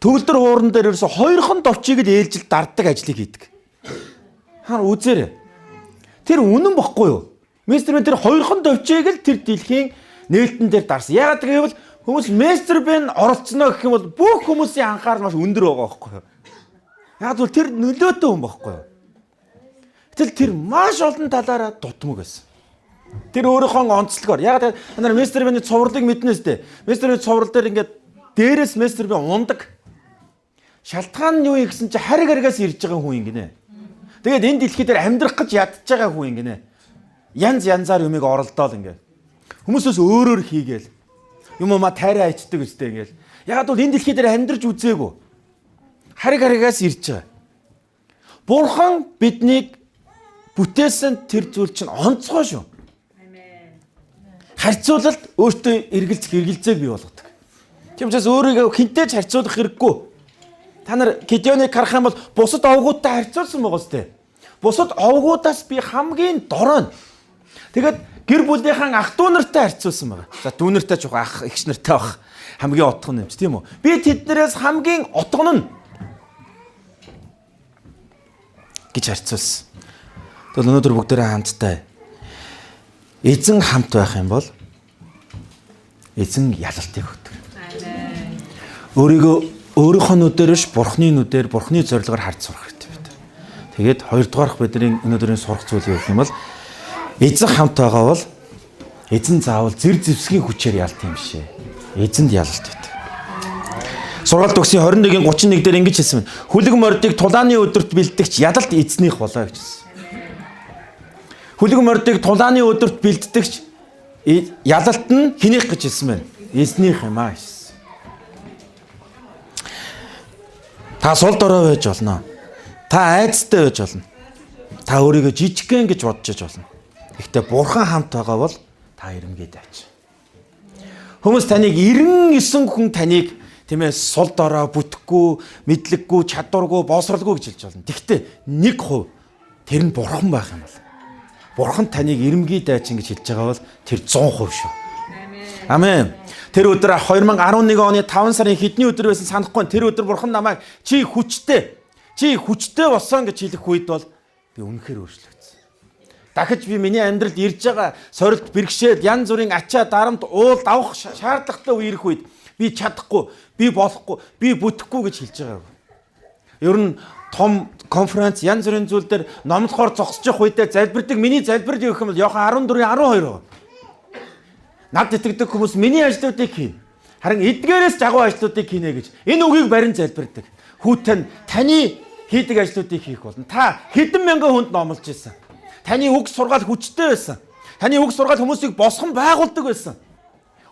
төгөлдөр хууран дээр ерөөсө 2хон довчийг л ээлжил дарддаг ажлыг хийдэг. Хаа үзээрэй. Тэр үнэн бохгүй юу? Мистер Бен тэр 2хон довчийг л тэр дэлхийн нээлтэн дээр дарсан. Яагаад гэвэл хүмүүс Мистер Бен оролцсноо гэх юм бол бүх хүмүүсийн анхаарал маш өндөр байгаа байхгүй юу? Яг л тэр нөлөөтэй хүн байхгүй юу? Гэтэл тэр маш олон талаараа дутмаг байсан. Тэр өөрийнхөө онцлогоор яг нар Мистер Бений цувралыг мэднэ үстэй. Мистер Бений цуврал дээр ингээд дээрээс Мистер Бен ундаг. Шалтгаан нь юу юм гэсэн чи хариг харигаас ирж байгаа хүн юм гинэ. Тэгээд энэ дэлхий дээр амьдрах гэж ядж байгаа хүн юм гинэ. Янз янзаар юмыг оролдоол ингээд. Хүмүүсээс өөрөөр хийгээл. Юм уу тайраа ичдэг үстэй ингээд. Яг бол энэ дэлхий дээр амьдрж үзээгүй. Хариг харигаас ирж байгаа. Бурхан биднийг бүтээсэн тэр зүйл чинь онцгой шүү. Харьцуулалт өөртөө эргэлзээг бий болгодог. Тийм учраас өөрийгөө хинтээ ч харьцуулах хэрэггүй. Та нар Гедеоныг харах юм бол бусад овгуудтай харьцуулсан байгаа сте. Бусад овгуудаас би хамгийн дорой. Тэгээд гэр бүлийнхэн ах дүү нартай харьцуулсан байгаа. За дүү нартай ч ах эгч нартай байх хамгийн отгон юм чи тийм үү? Би тэднээс хамгийн отгон нь гэж харьцуулсан. Тэгвэл өнөөдөр бүгдээрээ хамтдаа эзэн хамт байх юм бол эзэн ялалтыг өгдөг. Өөрийнхөө нүдээр биш Бурхны нүдээр Бурхны зорилгоор харж сурах хэрэгтэй бид. Тэгээд хоёрдугаарх бидний өнөөдрийн сурах зүйл юу гэх юм бол эзэн хамт байгаа бол эзэн заавал зэр зэвсгийн хүчээр ялт юм шээ. Эзэнд ялалт байдаг. Сургаалт өгсөн 21:31 дээр ингэж хэлсэн байна. Хүлэг мордыг тулааны өдөрт бэлдэгч ялалт эзнийх болоо гэж хэлсэн. Хүлэг мордыг тулааны өдөрт бэлддэгч ялалт нь хинийх гэж хэлсэн байна. Эзнийх юм аа гэсэн. Та сул дорой байж болно. Та айцтай байж болно. Та өөрийгөө жижигхэн гэж бодож болно. Гэхдээ Бурхан хамт байгаа бол та эрэмгээд айч. Хүмүүс таныг 99 хүн таныг тийм ээ сул дорой бүтэхгүй, мэдлэггүй, чадваргүй, боловсралгүй гэж хэлж болно. Гэхдээ 1% тэр нь Бурхан байх юм бол Бурхан таныг эрэмгээд айчин гэж хэлж байгаа бол тэр 100% шүү. Амен. Тэр өдөр 2011 оны 5 сарын хэдний өдөр байсан санахгүй. Тэр өдөр Бурхан намайг чи хүчтэй болсон гэж хэлэх үед бол би үнэхээр өөрчлөгдсөн. Дахиж би миний амьдралд ирж байгаа сорилт бэрхшээл янз бүрийн ачаа дарамт уул давах шаардлагатай үе ирэх үед би чадахгүй, би болохгүй, би бүтэхгүй гэж хэлж байгаа. Ер нь том конференц янз бүрийн зүйл дээр номлохоор зогсож явах үедээ залбирдаг миний залбирал юу гэх юм бол Иохан 14:12 байгаа. Над итгэдэг хүмүүс миний ажлуудыг хийн. Харин эдгээрээс жагуу ажлуудыг хийнэ гэж энэ үгийг барин залбирдаг. Хүүтэн таны хийдэг ажлуудыг хийх болно. Та хэдэн мянган хүнд номлож ирсэн. Таны үг сургаал хүчтэй байсан. Таны үг сургаал хүмүүсийг босгон байгуулдаг байсан.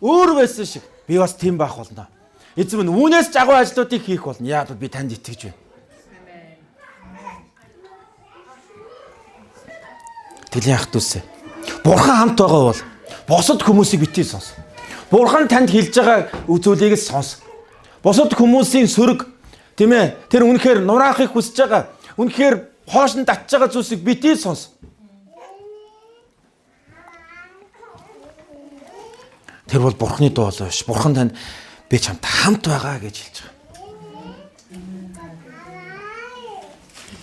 Өөр байсан шиг. Би бас тийм байх болно. Эзэм нь үүнээс жагуу ажлуудыг хийх болно. Яа би танд итгэж байна. Тэлийн ах дүүсээ. Бурхан хамт байгаа бол босод хүмүүсийг битгий сонс. Бурхан танд хэлж байгаа зүйлийг сонс. Босод хүмүүсийн сөрөг тийм ээ тэр үнэхээр нураахыг хүсэж байгаа. Үнэхээр хоош нь татж байгаа зүйлсийг битгий сонс. Тэр бол Бурханы дуу биш. Бурхан танд би чамд хамт байгаа гэж хэлж байгаа.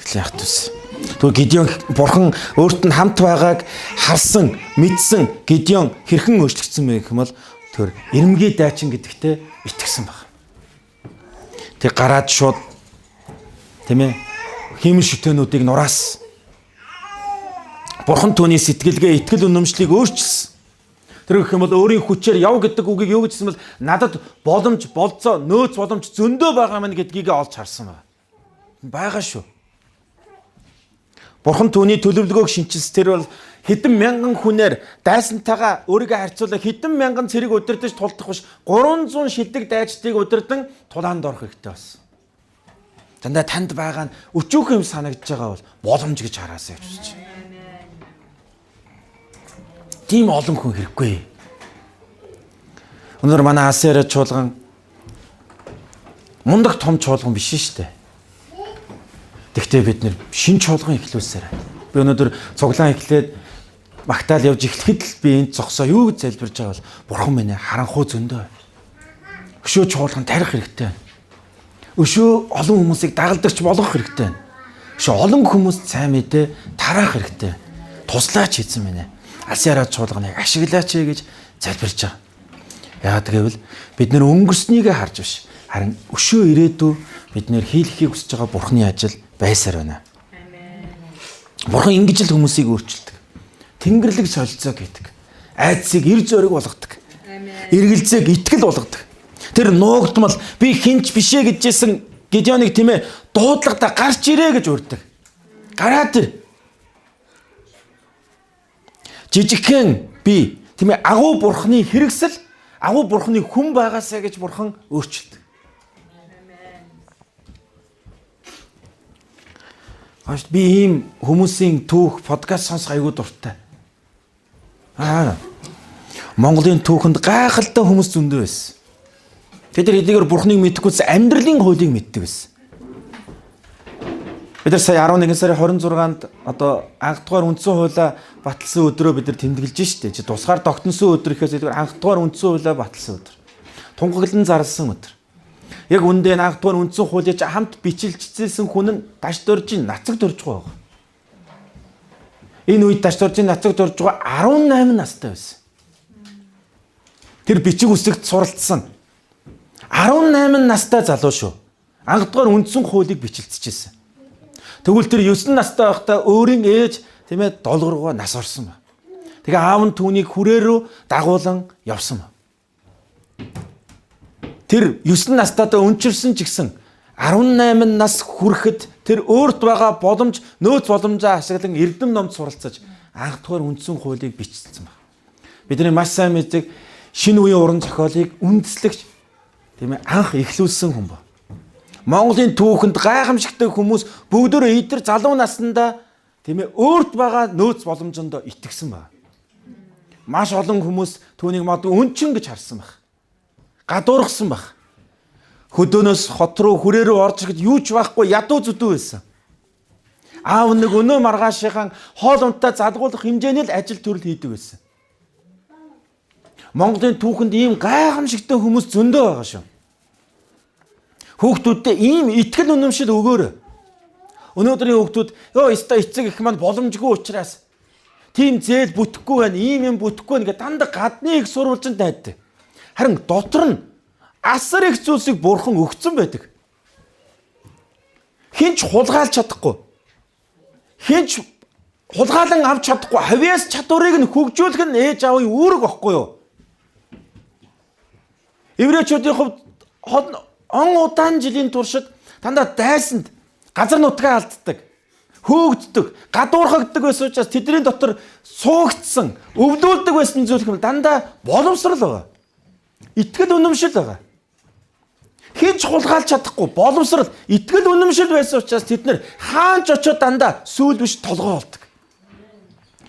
Яах вэ? Тэгвэл Гидеон Бурхан өөрт нь хамт байгааг харсан, мэдсэн Гидеон хэрхэн өөрчлөгдсөн бэ гэх юм бол тэр эрэмгийн дайчин гэдэгтээ итгэсэн баг. Тэг гараад шууд тийм ээ хиймэл шүтэнүүдийг нураас. Бурхан түүний сэтгэлгээ, итгэл үнэмшлийг өөрчилсөн. Тэр гэх юм бол өөрийн хүчээр яв гэдэг үгийг юу гэжсэн бол надад боломж, болцоо, нөөц боломж зөндөө байгаа мэн гэдгийг олж харсан байна. Бага шүү. Бурхан түүний төлөвлөгөөг шинжилсэн. Тэр бол хэдэн мянган хүнээр дайсантайгаа өөрийгөө харьцуулах хэдэн мянган цэрэг удирдах тулдах биш 300 шилдэг дайчдыг удирдан тулаанд орох хэрэгтэй болсон. Дандаа танд байгаа нь өчүүхэн юм санагдж байгаа бол боломж гэж хараасаа гэж үзэж байна. Тийм олон хүн хэрэггүй. Өнөөдөр манай Асера чуулган мундаг том чуулган биш шүү дээ. Тэгтээ бид нэр шинэ чуулган эхлүүлсээр. Би өнөөдөр цуглаан эхлээд магтаал явж эхлэхэд л би энд зогсоо юу гэж залбирж байгаа бол Бурхан минь харанхуй зөндөө. Өшөө чуулган тарих хэрэгтэй. Өшөө олон хүмүүсийг дагалдагч болгох хэрэгтэй. Өшөө олон хүмүүст сайн мэдээ тараах хэрэгтэй. Туслаач эзэн минь. Асера чуулганыг ашиглаач гэж залбирж байгаа. Яагаад гэвэл бид нэр өнгөрснийг харж биш. Харин өшөө ирээдүй бид нэр хийлэхийг хүсэж байгаа Бурханы ажил байсаар байна. Бурхан ингэж л хүмүүсийг өөрчилдөг. Тэнгэрлэг солилцоо гэдэг. Айдсыг эр зориг болгодог. Эргэлзээг итгэл болгодог. Тэр нуугдмал би хинч бишээ гэжсэн Гидеоныг тийм ээ дуудлагада гарч ирээ гэж урддаг. Гараад ир. Жижигхэн би тийм ээ агуу Бурханы хэрэгсэл, агуу Бурханы хүн байгаасаа гэж Бурхан өөрчилдөг. Би ийм хүмүүсийн түүх подкаст сонсох аягүй дуртай. Монголын түүхэнд гайхалтай хүмүүс зөндөө байсан. Тэд нар эдгээр Бурханыг мэдхгүйс амьдралын хуулийг мэддэг байсан. Бид нар сая 11 сарын 26-нд одоо анх дугаар үндсэн хуулиа баталсан өдрөө бид нар тэмдэглэж штэ. Чи тусгаар тогтносон өдөр ихээс эдгээр анх дугаар үндсэн хуулиа баталсан өдөр. Тунгаглан зарласан өдөр. Яг үндэ анх дугаар үндсэн хуулийг хамт бичлэгдсэн хүн нь даш дөржин нацаг дөрж байгаа. Энэ үед даш дөржин нацаг дөрж байгаа 18 настай байсан. Тэр бичиг үсэгт суралцсан 18 настай залуу шүү. Анх дугаар үндсэн хуулийг бичлэгдэжсэн. Тэгвэл тэр 9 настай байхдаа өөрийн ээж тийм ээ долгоргоо нас орсон ба. Тэгээ аав нь түүнийг хүрээ рүү дагуулan явсан ба. Тэр 9 настайдаа өнчирсэн ч гэсэн 18 нас хүрэхэд тэр өөрт байгаа боломж, нөөц боломжоо ашиглан эрдэм номд суралцаж анх дугаар үндсэн хуулийг бичсэн ба. Бидний маш сайн мэддэг шинэ үеийн уран зохиолыг үндэслэгч тийм ээ анх эхлүүлсэн хүн ба. Монголын түүхэнд гайхамшигтай хүмүүс бүгдөө эдгээр залуу наснда тийм ээ өөрт байгаа нөөц боломжонд итгэсэн ба. Маш олон хүмүүс түүнийг мод өнчин гэж харсан баг. Гадуурхсан баг. Хөдөөнөөс хот руу хүрээ рүү орж ирэхэд юу ч байхгүй ядуу зүдүү байсан. Аав нэг өнөө маргаашийн хоол унтаа залгуулах хэмжээний л ажил төрөл хийдэг байсан. Монголын түүхэнд ийм гайхамшигтай хүмүүс зөндөө байгаа шүү. Хүүхдүүдтэй ийм итгэл үнэмшил өгөөрэй. Өнөөдрийн хүүхдүүд ёо өстой эцэг их маань боломжгүй учраас тийм зээл бүтэхгүй байна, ийм юм бүтэхгүй байна гэдэг дандаа гадны их сурвалжинд найддаг. Харин дотор нь асар их зүйлсийг Бурхан өгсөн байдаг. Хинч хулгайлж чадахгүй. Хинч хулгайлан авч чадахгүй. Хавьяас чадварыг нь хөгжүүлэх нь ээж аавын үүрэг байхгүй юу? Еврейчүүдийн хувьд он удаан жилийн туршид дандаа дайсанд газар нутгаа алддаг. хөөгддөг, гадуурхагддаг байсан учраас тэдний дотор суугдсан, өвдүүлдэг байсан зүйл хэвэл дандаа боловсрал байгаа. Итгэл үнэмшил байгаа. Хинч хулгайлж чадахгүй боловсрал, итгэл үнэмшил байсан учраас тэд нэр хаанч очиод дандаа сүүл биш толгой болдог.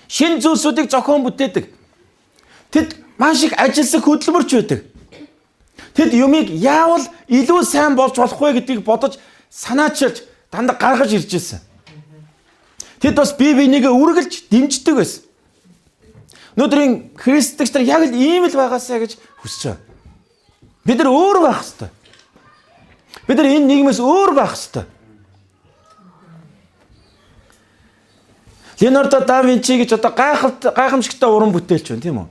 Шинэ зүйлсүүдийг зохион бүтээдэг. Тэд маш их ажилсаг хөдөлмөрч байдаг. Тэд юмыг яавал илүү сайн болж болох вэ гэдгийг бодож санаачилж дандаа гаргаж ирж байсан. Тэд бас бие бинийгээ үргэлж дэмждэг байсан. Өнөөдрийн христчүүд нар яг л ийм л байгаасаа гэж хүсэж байгаа. Бид нар өөр байх ёстой. Бид нар энэ нийгмээс өөр байх ёстой. Леонардо да Винчи гэж одоо гайхамшигтай уран бүтээлч байна, тийм үү?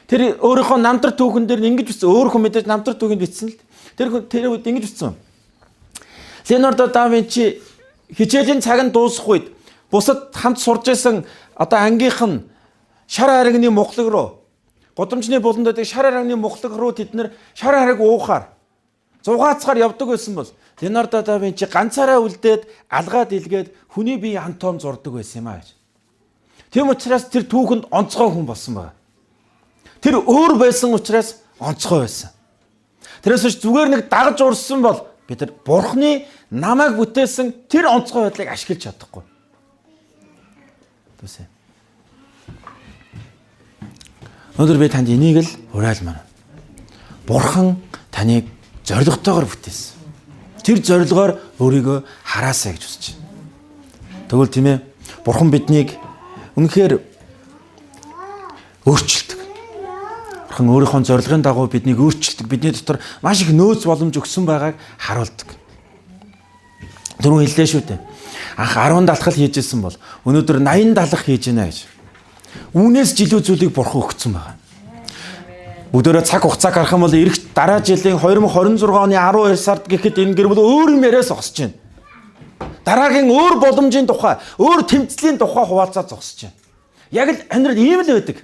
Тэр өөрийнхөө намтар түүхэн дээр ингэж бичсэн. Өөрөө мэдээж намтар түүхэнд бичсэн л. Тэр үед ингэж бичсэн. Леонардо да Винчи хичээлийн цаг нь дуусах үед бусад хамт сурж исэн одоо ангийнх нь шар харигны мухлаг руу годамжны буланд байдаг шар харигны мухлаг руу тэд нэр шар хариг уухаар зугаацгаар явдаг байсан бол Леонардо да Винчи ганцаараа үлдээд алгаад илгээд хүний бие антом зурдаг байсан юм аа гэж. Тийм учраас тэр түүхэнд онцгой хүн болсон байна. Тэр өөр байсан учраас онцгой байсан. Тэрээс ч зүгээр нэг дагаж урссан бол бид нар Бурхны намайг бүтээсэн тэр онцгой байдлыг ашиглаж чадахгүй. Түсэ. Өнөөдөр би танд энийг л уриалмаар. Бурхан таныг зоригтойгоор бүтээсэн. Тэр зорилгоор өөрийгөө хараасаа гэж хүсэж байна. Тэгвэл тийм ээ, Бурхан биднийг үнэхээр өөрчилдөг. Бурхан өөрийнхөө зорилгын дагуу биднийг өөрчилдөг. Бидний дотор маш их нөөц боломж өгсөн байгааг харуулдаг. Түрүүн хэллээ шүү дээ. Анх 10 далхал хийж исэн бол өнөөдөр 80 далах хийж байна гэж. Үүнээс жилүү зүйлийг Бурхан өгсөн байгаа. Өдөрөө цаг хугацаа гарах юм бол эх дараа жилийн 2026 оны 12 сард гэхэд энэ гэр бүл өөр юм яриас зогсож байна. Дараагийн өөр боломжийн тухай, өөр тэмцлийн тухай хуваалцаад зогсож байна. Яг л амьдрал ийм л байдаг.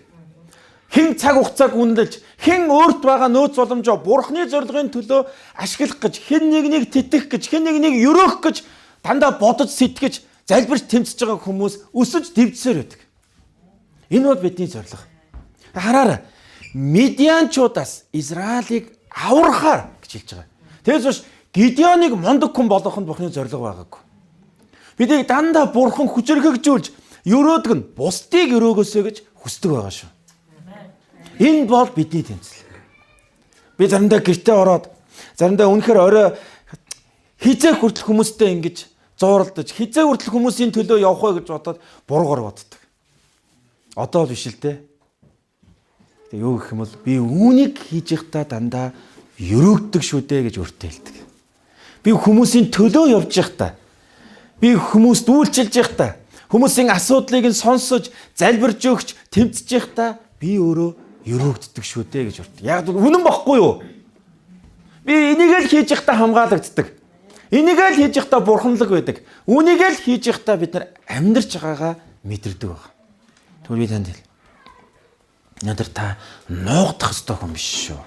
Хэн цаг хугацааг үнэлж, хэн өөрт байгаа нөөц боломжоо Бурхны зорилгын төлөө ашиглах гэж, хэн нэгнийг тэтгэх гэж, хэн нэгнийг өрөөх гэж дандаа бодож сэтгэж, залбирч тэмцэж байгаа хүмүүс өсөж дэвжсээр байдаг. Энэ бол бидний зорилго. Хараарай. Медианчуудаас Израилийг аврахаар гэж хэлж байгаа. Тэгээс биш Гидеоныг мундаг хүн болгох нь Бурхны зорилго байгаагүй. Бидийг дандаа Бурхан хүчрхэгжүүлж, өрөөдөг нь бусдыг өрөөгөөсэй гэж хүсдэг байгаа шүү. Энэ бол бидний тэмцэл. Би заримдаа гэртээ ороод, заримдаа үнэхээр орой хизээ хүртэл хүмүүстэй ингэж зууралдаж, хизээ хүртэл хүмүүсийн төлөө явах вэ гэж бодоод буруугаар боддог. Одоо л биш л дээ. Тэгээ юу гэх юм бол би үүнийг хийж байхдаа дандаа өрөөгдөг шүү дээ гэж өөртөө хэлдэг. Би хүмүүсийн төлөө явж байхдаа, би хүмүүст үйлчилж байхдаа, хүмүүсийн асуудлыг нь сонсож, залбирж өгч, тэмцэж байхдаа би өөрөө өрөөгддөг шүү дээ гэж өөртөө. Яг үнэн бохгүй юу? Би энийг л хийж байхдаа хамгаалагддаг. Энийг л хийж байхдаа бурханлаг байдаг. Үнийг л хийж байхдаа бид нар амьдарч байгаагаа мэдэрдэг байна. Тэгвэл би танд хэл. Надад та нуугдах ёстой хүн биш шүү.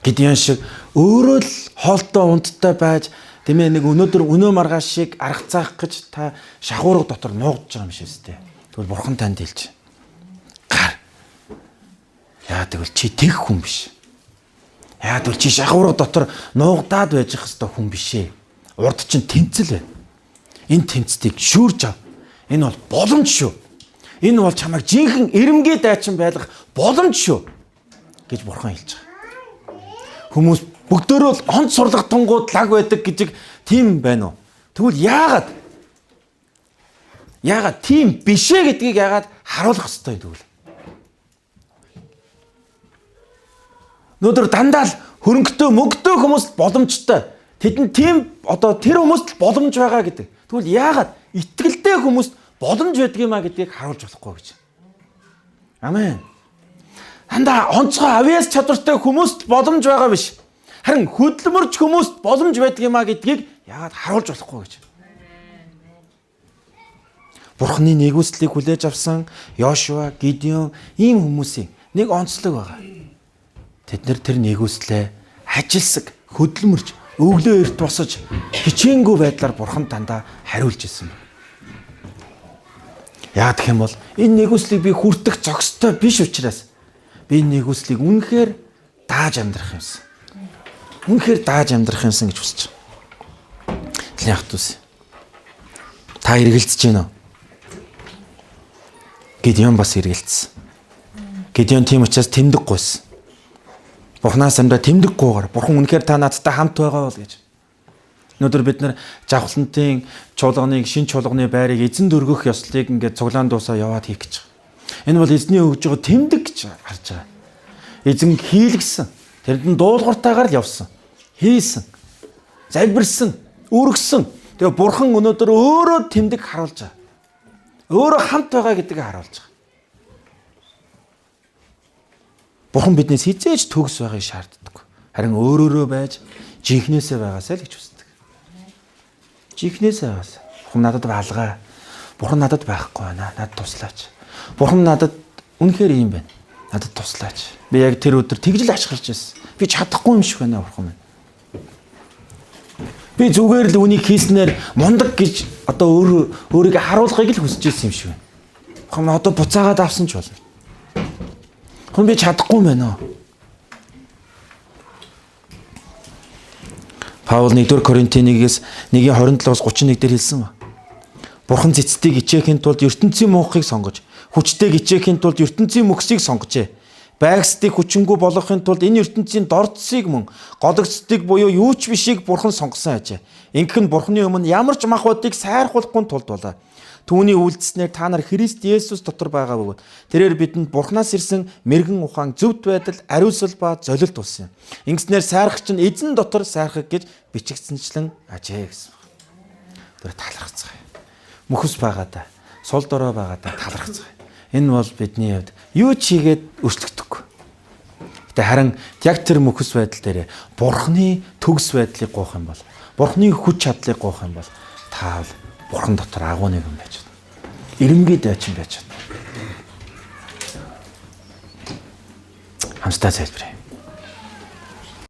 Гидеон шиг өөрөө л хоолтой унттай байж тийм ээ нэг өнөөдөр өнөө маргааш шиг аргацаах гэж та шахуурга дотор нуугдж байгаа юм шиг өстэй. Тэгвэл бурхан танд хэлж гар. Яа тэгвэл чи тэг хүн биш. Яа тэгвэл чи шахуурга дотор нуугдаад байж ах ёстой хүн биш ээ. Урд чинь тэмцэл байна. Энэ тэмцлийг шүүрж ав. Энэ бол боломж шүү. Энэ бол чамайг жинхэнэ эрэмгээ дайчин байлгах боломж шүү гэж бурхан хэлж байгаа. Хүмүүс бүгдөө л онц сурлагтангууд лаг байдаг гэж тийм байна уу? Тэгвэл яагаад тийм бишээ гэдгийг яагаад харуулах ёстой тэгвэл? Өнөөдөр дандаа л хөрөнгөтэй мөнгөтэй хүмүүст боломжтой. Тэдэнд тийм одоо тэр хүмүүст боломж байгаа гэдэг. Тэгвэл яагаад итгэлтэй хүмүүст боломж байдаг юм а гэдгийг харуулж болохгүй гэж. Амен. Хандаа онцгой авьяас чадвартай хүмүүст боломж байгаа биш. Харин хөдөлмөрч хүмүүст боломж байдаг юм а гэдгийг яагаад харуулж болохгүй гэж. Бурхны нэгүслийг хүлээж авсан Йошуа, Гидеон ийм хүмүүсийн нэг онцлог байгаа. Тэд нар тэр нэгүслээ ажилсаг, хөдөлмөрч, өглөө эрт босож хичээнгүй байдлаар бурхан дандаа хариулж исэн. Яа гэх юм бол энэ нэгүслийг би хүртэх зохистой биш учраас би энэ нэгүслийг үнэхээр дааж амьдрах юмсан. Үнэхээр дааж амьдрах юмсан гэж хүсэж байна. Тэлийн ах トゥ ус. Та эргэлзэж байна уу? Гидеон бас эргэлзсэн. Гидеон тийм учраас тэмдэггүйсэн. Бурханаас амдаа тэмдэггүйгээр бурхан үнэхээр та надтай хамт байгаа бол гэж. Өнөөдөр бид нар жавхлантын чуулганыг, шин чуулганы байрыг эзэн дөргөх ёслолыг ингээд цуглаан дуусаа яваад хийх гэж байгаа. Энэ бол эзний өгж байгаа тэмдэг гэж харж байгаа. Эзэн хийлгсэн. Тэрэнд нь дуулууртаагаар л явсан. Хийсэн. Залбирсан, өргөсөн. Тэгээ бурхан өнөөдөр өөрөө тэмдэг харуулж байгаа. Өөрөө хамт байгаа гэдгийг харуулж байгаа. Бурхан биднээс хизээж төгс байгааг шаарддаг. Харин өөрөөрөө байж жинхнээсээ байгаасаа л гэж хүсдэг. Жинхнээсээ байгаас. Бурхан надад баалгаа. Бурхан надад байхгүй байна. Надад туслаач. Бурхан надад үнэхээр юм байна. Надад туслаач. Би яг тэр өдөр тэгж л ашиглаж байсан. Би чадахгүй юм шиг байна бурхан минь. Би зүгээр л үнийг хийснээр мундаг гэж одоо өөрийгөө харуулахыг л хүсэж байсан юм шиг байна. Бурхан одоо буцаагаад авсан ч болно. Хүн би чадахгүй юм байна. Паул 1-р Коринтын 1-ээс 1:27-аас 31 дээр хэлсэн ба. Бурхан цэцтийг ичээхийн тулд ертөнцийн мөнхийг сонгож, хүчтэйг ичээхийн тулд ертөнцийн мөксийг сонгожээ. Байгсдыг хүчингүй болгохын тулд энэ ертөнцийн дордсыг мөн годогцдыг буюу юу ч бишийг бурхан сонгосон ажээ. Ингэх нь бурханы өмнө ямар ч махбодыг сайрхуулахгүй тулд болоо. Түүний үйлдэснээр та нар Христ Есүс дотор байгаа бөгөөд тэрээр бидэнд бурхнаас ирсэн мэрэгэн ухаан, зөвхт байдал, ариусал ба золилт болсон юм. Ингэснээр сайрхагч нь эзэн дотор сайрхах гэж бичигдсэнчлэн ажээ гэсэн. Тэр талархацгаая. Мөхөс байгаадаа, сул дорой байгаадаа талархацгаая. Энэ бол бидний хувьд юу ч хийгээд өршлөгдөхгүй. Гэтэ харин яг тэр мөхөс байдал дээр бурхны төгс байдлыг гоох юм бол, бурхны хүч чадлыг гоох юм бол та бол бурхан дотор агуу нэгэн байж байна. Ирэмгий дайчин байж байна. Хамтдаа залбирая.